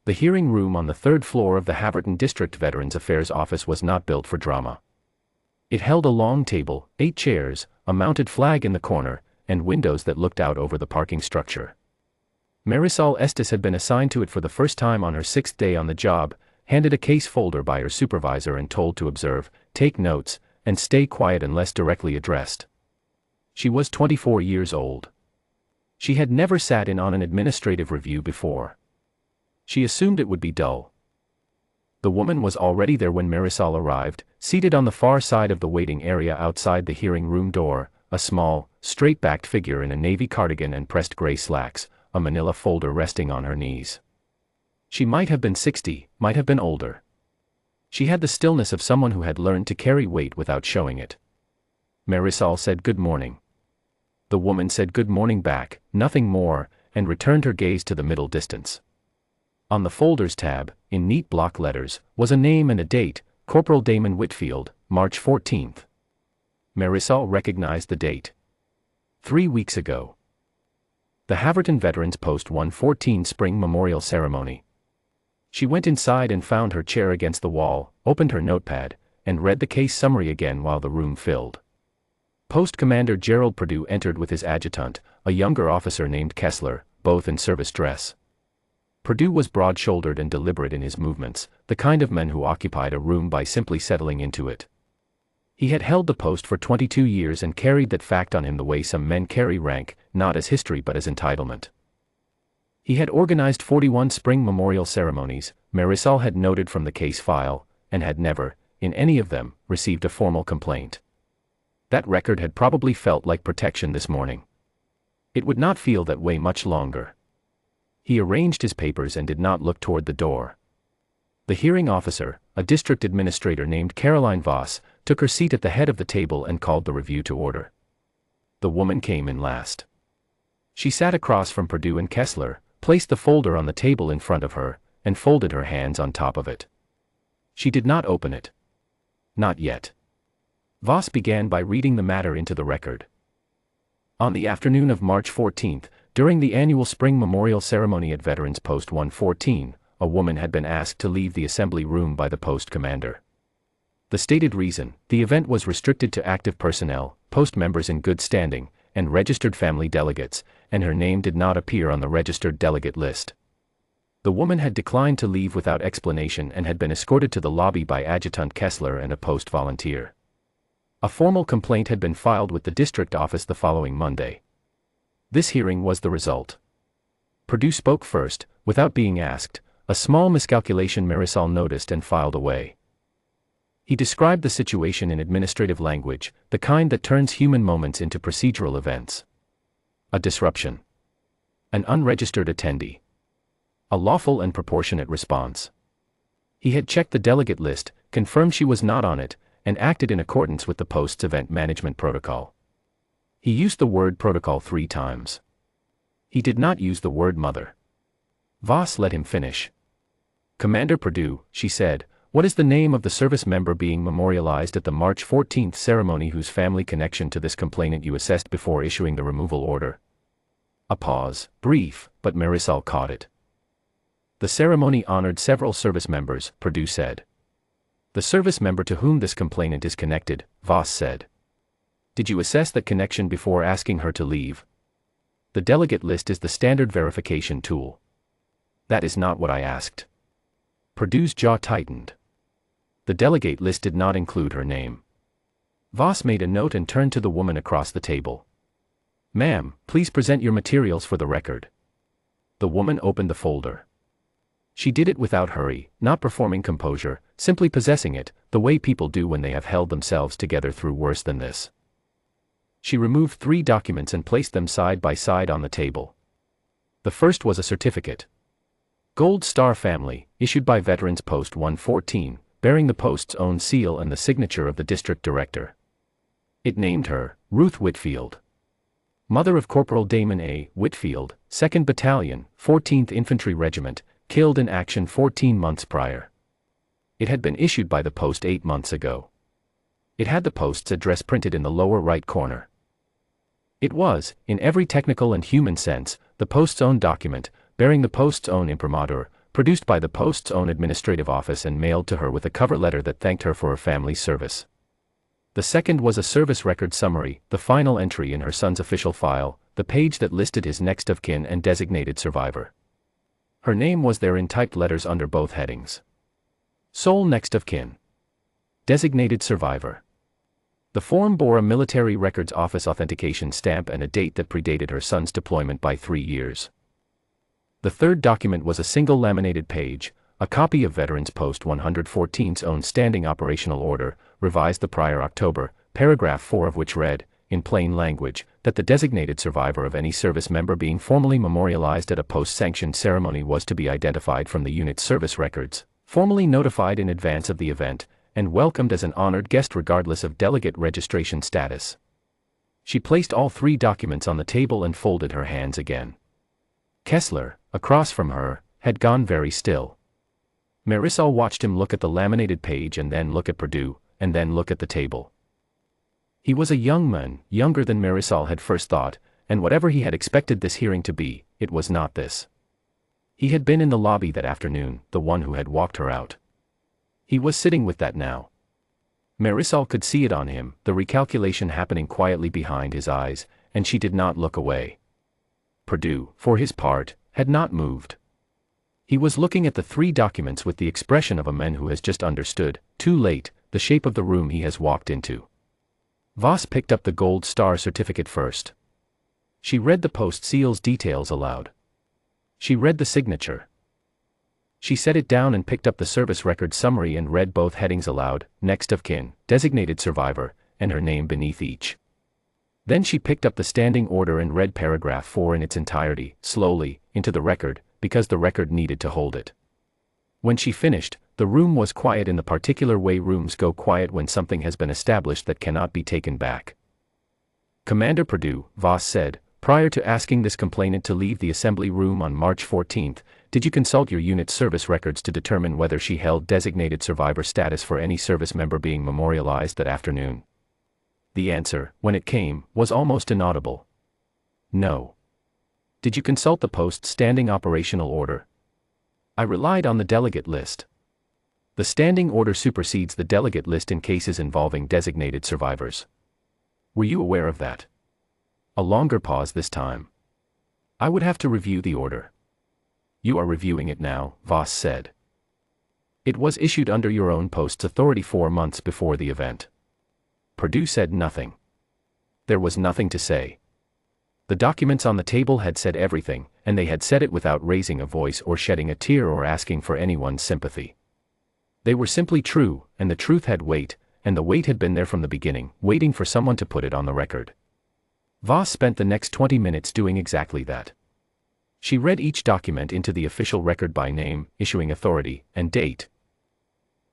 The hearing room on the third floor of the Haverton District Veterans Affairs Office was not built for drama. It held a long table, 8 chairs, a mounted flag in the corner, and windows that looked out over the parking structure. Marisol Estes had been assigned to it for the first time on her 6th day on the job, handed a case folder by her supervisor and told to observe, take notes, and stay quiet unless directly addressed. She was 24 years old. She had never sat in on an administrative review before. She assumed it would be dull. The woman was already there when Marisol arrived, seated on the far side of the waiting area outside the hearing room door, a small, straight-backed figure in a navy cardigan and pressed gray slacks, a manila folder resting on her knees. She might have been 60, might have been older. She had the stillness of someone who had learned to carry weight without showing it. Marisol said good morning. The woman said good morning back, nothing more, and returned her gaze to the middle distance. On the folders tab, in neat block letters, was a name and a date, Corporal Damon Whitfield, March 14th. Marisol recognized the date. 3 weeks ago. The Haverton Veterans Post 114 Spring Memorial Ceremony. She went inside and found her chair against the wall, opened her notepad, and read the case summary again while the room filled. Post Commander Gerald Perdue entered with his adjutant, a younger officer named Kessler, both in service dress. Perdue was broad-shouldered and deliberate in his movements, the kind of man who occupied a room by simply settling into it. He had held the post for 22 years and carried that fact on him the way some men carry rank, not as history but as entitlement. He had organized 41 spring memorial ceremonies, Marisol had noted from the case file, and had never, in any of them, received a formal complaint. That record had probably felt like protection this morning. It would not feel that way much longer. He arranged his papers and did not look toward the door. The hearing officer, a district administrator named Caroline Voss, took her seat at the head of the table and called the review to order. The woman came in last. She sat across from Perdue and Kessler, placed the folder on the table in front of her, and folded her hands on top of it. She did not open it. Not yet. Voss began by reading the matter into the record. On the afternoon of March 14th, during the annual spring memorial ceremony at Veterans Post 114, a woman had been asked to leave the assembly room by the post commander. The stated reason, the event was restricted to active personnel, post members in good standing, and registered family delegates, and her name did not appear on the registered delegate list. The woman had declined to leave without explanation and had been escorted to the lobby by Adjutant Kessler and a post volunteer. A formal complaint had been filed with the district office the following Monday. This hearing was the result. Perdue spoke first, without being asked, a small miscalculation Marisol noticed and filed away. He described the situation in administrative language, the kind that turns human moments into procedural events. A disruption. An unregistered attendee. A lawful and proportionate response. He had checked the delegate list, confirmed she was not on it, and acted in accordance with the post's event management protocol. He used the word protocol 3 times. He did not use the word mother. Voss let him finish. Commander Perdue, she said, what is the name of the service member being memorialized at the March 14th ceremony whose family connection to this complainant you assessed before issuing the removal order? A pause, brief, but Marisol caught it. The ceremony honored several service members, Perdue said. The service member to whom this complainant is connected, Voss said. Did you assess that connection before asking her to leave? The delegate list is the standard verification tool. That is not what I asked. Perdue's jaw tightened. The delegate list did not include her name. Voss made a note and turned to the woman across the table. Ma'am, please present your materials for the record. The woman opened the folder. She did it without hurry, not performing composure, simply possessing it, the way people do when they have held themselves together through worse than this. She removed 3 documents and placed them side by side on the table. The first was a certificate. Gold Star Family, issued by Veterans Post 114, bearing the post's own seal and the signature of the district director. It named her, Ruth Whitfield. Mother of Corporal Damon A. Whitfield, 2nd Battalion, 14th Infantry Regiment, killed in action 14 months prior. It had been issued by the post 8 months ago. It had the post's address printed in the lower right corner. It was, in every technical and human sense, the post's own document, bearing the post's own imprimatur, produced by the Post's own administrative office and mailed to her with a cover letter that thanked her for her family's service. The second was a service record summary, the final entry in her son's official file, the page that listed his next of kin and designated survivor. Her name was there in typed letters under both headings. Sole next of kin. Designated survivor. The form bore a military records office authentication stamp and a date that predated her son's deployment by 3 years. The third document was a single laminated page, a copy of Veterans Post 114's own standing operational order, revised the prior October, paragraph 4 of which read, in plain language, that the designated survivor of any service member being formally memorialized at a post-sanctioned ceremony was to be identified from the unit's service records, formally notified in advance of the event, and welcomed as an honored guest regardless of delegate registration status. She placed all 3 documents on the table and folded her hands again. Kessler, across from her, had gone very still. Marisol watched him look at the laminated page and then look at Perdue, and then look at the table. He was a young man, younger than Marisol had first thought, and whatever he had expected this hearing to be, it was not this. He had been in the lobby that afternoon, the one who had walked her out. He was sitting with that now. Marisol could see it on him, the recalculation happening quietly behind his eyes, and she did not look away. Perdue, for his part, had not moved. He was looking at the 3 documents with the expression of a man who has just understood, too late, the shape of the room he has walked into. Voss picked up the gold star certificate first. She read the post seal's details aloud. She read the signature. She set it down and picked up the service record summary and read both headings aloud, next of kin, designated survivor, and her name beneath each. Then she picked up the standing order and read paragraph 4 in its entirety, slowly, into the record, because the record needed to hold it. When she finished, the room was quiet in the particular way rooms go quiet when something has been established that cannot be taken back. Commander Perdue, Voss said, prior to asking this complainant to leave the assembly room on March 14, did you consult your unit's service records to determine whether she held designated survivor status for any service member being memorialized that afternoon? The answer, when it came, was almost inaudible. No. Did you consult the Post's standing operational order? I relied on the delegate list. The standing order supersedes the delegate list in cases involving designated survivors. Were you aware of that? A longer pause this time. I would have to review the order. You are reviewing it now, Voss said. It was issued under your own post's authority 4 months before the event. Perdue said nothing. There was nothing to say. The documents on the table had said everything, and they had said it without raising a voice or shedding a tear or asking for anyone's sympathy. They were simply true, and the truth had weight, and the weight had been there from the beginning, waiting for someone to put it on the record. Voss spent the next 20 minutes doing exactly that. She read each document into the official record by name, issuing authority, and date.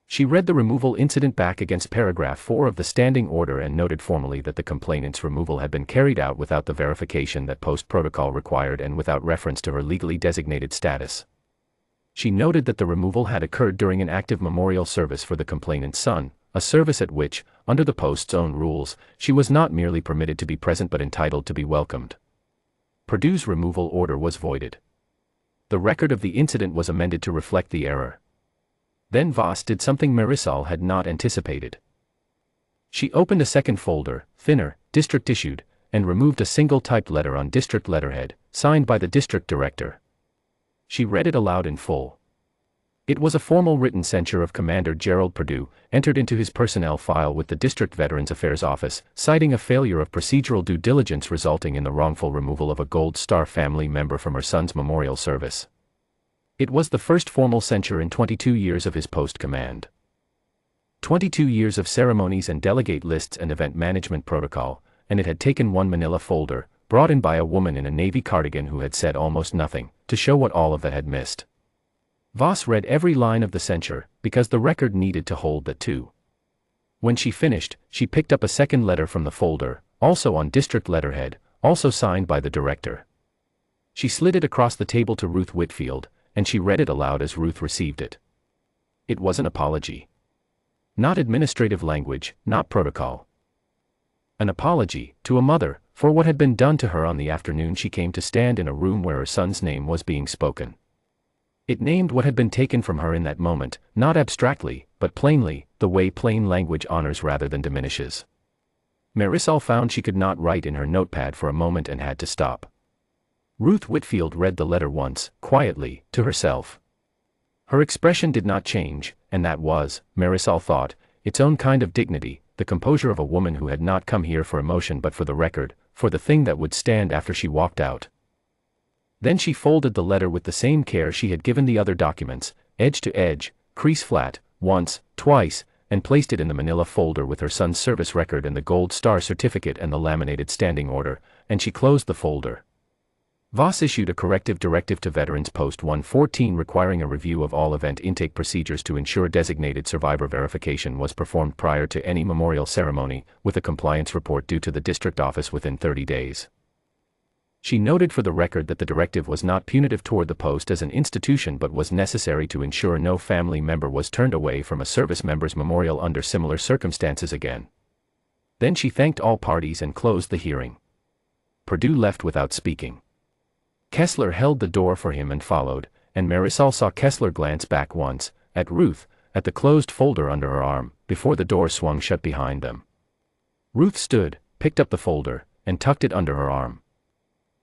She read the removal incident back against paragraph 4 of the standing order and noted formally that the complainant's removal had been carried out without the verification that post protocol required and without reference to her legally designated status. She noted that the removal had occurred during an active memorial service for the complainant's son, a service at which, under the post's own rules, she was not merely permitted to be present but entitled to be welcomed. Perdue's removal order was voided. The record of the incident was amended to reflect the error. Then Voss did something Marisol had not anticipated. She opened a second folder, thinner, district issued, and removed a single typed letter on district letterhead, signed by the district director. She read it aloud in full. It was a formal written censure of Commander Gerald Perdue, entered into his personnel file with the District Veterans Affairs Office, citing a failure of procedural due diligence resulting in the wrongful removal of a Gold Star family member from her son's memorial service. It was the first formal censure in 22 years of his post command. 22 years of ceremonies and delegate lists and event management protocol, and it had taken one manila folder, brought in by a woman in a navy cardigan who had said almost nothing, to show what all of that had missed. Voss read every line of the censure, because the record needed to hold that too. When she finished, she picked up a second letter from the folder, also on district letterhead, also signed by the director. She slid it across the table to Ruth Whitfield, and she read it aloud as Ruth received it. It was an apology. Not administrative language, not protocol. An apology, to a mother, for what had been done to her on the afternoon she came to stand in a room where her son's name was being spoken. It named what had been taken from her in that moment, not abstractly, but plainly, the way plain language honors rather than diminishes. Marisol found she could not write in her notepad for a moment and had to stop. Ruth Whitfield read the letter once, quietly, to herself. Her expression did not change, and that was, Marisol thought, its own kind of dignity, the composure of a woman who had not come here for emotion but for the record, for the thing that would stand after she walked out. Then she folded the letter with the same care she had given the other documents, edge to edge, crease flat, once, twice, and placed it in the manila folder with her son's service record and the gold star certificate and the laminated standing order, and she closed the folder. Voss issued a corrective directive to Veterans Post 114 requiring a review of all event intake procedures to ensure designated survivor verification was performed prior to any memorial ceremony, with a compliance report due to the district office within 30 days. She noted for the record that the directive was not punitive toward the post as an institution but was necessary to ensure no family member was turned away from a service member's memorial under similar circumstances again. Then she thanked all parties and closed the hearing. Perdue left without speaking. Kessler held the door for him and followed, and Marisol saw Kessler glance back once, at Ruth, at the closed folder under her arm, before the door swung shut behind them. Ruth stood, picked up the folder, and tucked it under her arm.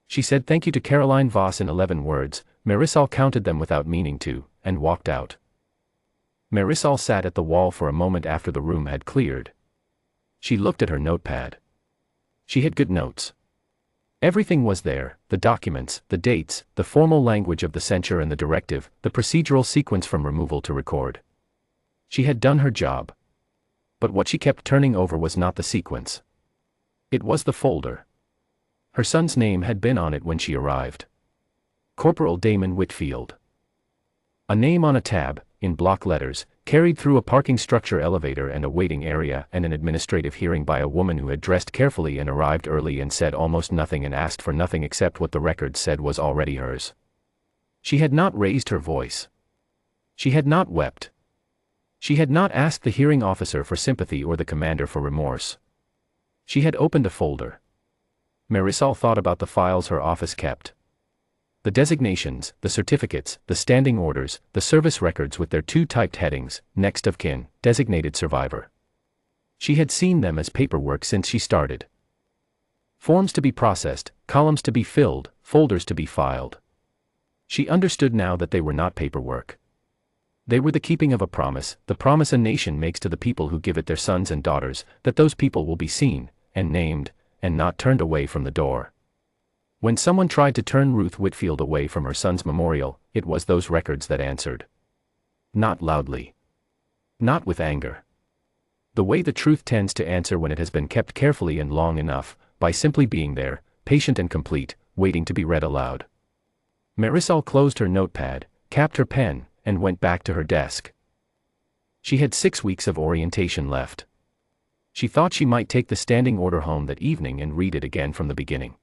She said thank you to Caroline Voss in 11 words, Marisol counted them without meaning to, and walked out. Marisol sat at the wall for a moment after the room had cleared. She looked at her notepad. She had good notes. Everything was there, the documents, the dates, the formal language of the censure and the directive, the procedural sequence from removal to record. She had done her job. But what she kept turning over was not the sequence. It was the folder. Her son's name had been on it when she arrived. Corporal Damon Whitfield. A name on a tab, in block letters, carried through a parking structure elevator and a waiting area and an administrative hearing by a woman who had dressed carefully and arrived early and said almost nothing and asked for nothing except what the record said was already hers. She had not raised her voice. She had not wept. She had not asked the hearing officer for sympathy or the commander for remorse. She had opened a folder. Marisol thought about the files her office kept. The designations, the certificates, the standing orders, the service records with their 2 typed headings, next of kin, designated survivor. She had seen them as paperwork since she started. Forms to be processed, columns to be filled, folders to be filed. She understood now that they were not paperwork. They were the keeping of a promise, the promise a nation makes to the people who give it their sons and daughters, that those people will be seen, and named, and not turned away from the door. When someone tried to turn Ruth Whitfield away from her son's memorial, it was those records that answered. Not loudly. Not with anger. The way the truth tends to answer when it has been kept carefully and long enough, by simply being there, patient and complete, waiting to be read aloud. Marisol closed her notepad, capped her pen, and went back to her desk. She had 6 weeks of orientation left. She thought she might take the standing order home that evening and read it again from the beginning.